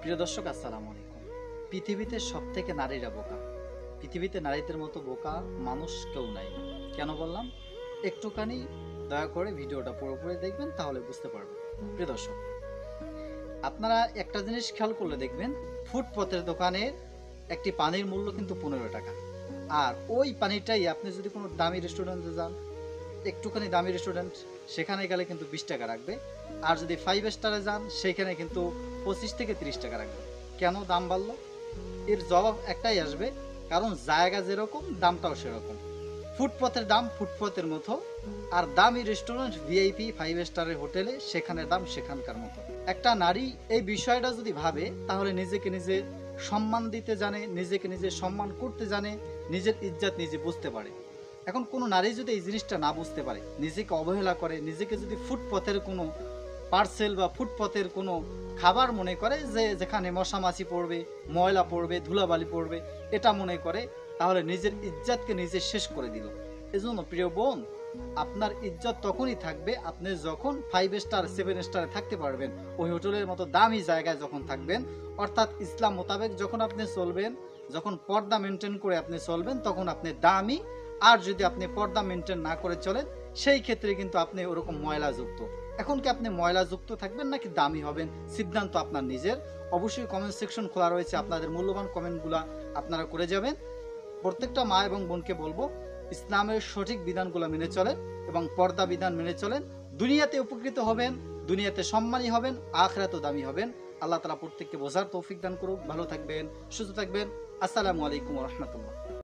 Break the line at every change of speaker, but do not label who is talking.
প্রিয় দর্শক, আসসালামু আলাইকুম। পৃথিবীতে সব থেকে নারীরা বোকা। পৃথিবীতে নারীদের মতো বোকা মানুষ কেউ নাই। কেন বললাম? একটুখানি দয়া করে ভিডিওটা পুরোপুরি দেখবেন, তাহলে বুঝতে পারবেন। প্রিয় দর্শক, আপনারা একটা জিনিস খেয়াল করলে দেখবেন, ফুটপথের দোকানে একটি পানির মূল্য কিন্তু 15 টাকা। আর ওই পানিটাই আপনি যদি কোনো দামি রেস্টুরেন্টে যান, একটুখানি দামি রেস্টুরেন্ট, সেখানে গেলে কিন্তু 20 টাকা রাখবে। আর যদি 5 স্টারে যান, সেখানে কিন্তু 25 থেকে 30 টাকা রাখবে। কেন দাম বাড়লো? এর জবাব একটাই আসবে, কারণ জায়গা যেরকম দামটাও সেরকম। ফুটপথের দাম ফুটপথের মতো, আর দামি রেস্টুরেন্ট, ভিআইপি 5 স্টারের হোটেলে সেখানে দাম সেখানকার মতো। একটা নারী এই বিষয়টা যদি ভাবে, তাহলে নিজেকে নিজে সম্মান দিতে জানে, নিজেকে নিজে সম্মান করতে জানে, নিজের ইজ্জত নিজে বুঝতে পারে। এখন কোনো নারী যদি এই জিনিসটা না বুঝতে পারে, নিজেকে অবহেলা করে, নিজেকে যদি ফুটপথের কোনো পার্সেল বা ফুটপথের কোনো খাবার মনে করে, যে যেখানে মশা মাছি পড়বে, ময়লা পড়বে, ধুলাবালি পড়বে, এটা মনে করে, তাহলে নিজের ইজ্জতকে নিজে শেষ করে দিল। এজন্য প্রিয় বোন, আপনার ইজ্জত তখনই থাকবে আপনি যখন 5 স্টার 7 স্টারে থাকতে পারবেন, ওই হোটেলের মতো দামি জায়গায় যখন থাকবেন। অর্থাৎ ইসলাম মোতাবেক যখন আপনি চলবেন, যখন পর্দা মেনটেন করে আপনি চলবেন, তখন আপনি দামি। আর যদি আপনি পর্দা মেনটেন না করে চলেন, সেই ক্ষেত্রে কিন্তু আপনি ওরকম ময়লাযুক্ত। এখন কি আপনি ময়লাযুক্ত থাকবেন নাকি দামি হবেন, সিদ্ধান্ত আপনার নিজের। অবশ্যই কমেন্ট সেকশন খোলা রয়েছে, আপনাদের মূল্যবান কমেন্টগুলো আপনারা করে যাবেন। প্রত্যেকটা মা এবং বোনকে বলবো, ইসলামের সঠিক বিধানগুলো মেনে চলেন এবং পর্দা বিধান মেনে চলেন। দুনিয়াতে উপকৃত হবেন, দুনিয়াতে সম্মানী হবেন, আখিরাতেও দামি হবেন। আল্লাহ তাআলা প্রত্যেককে বোঝার তৌফিক দান করুক। ভালো থাকবেন, সুস্থ থাকবেন। আসসালামু আলাইকুম ওয়া রাহমাতুল্লাহ।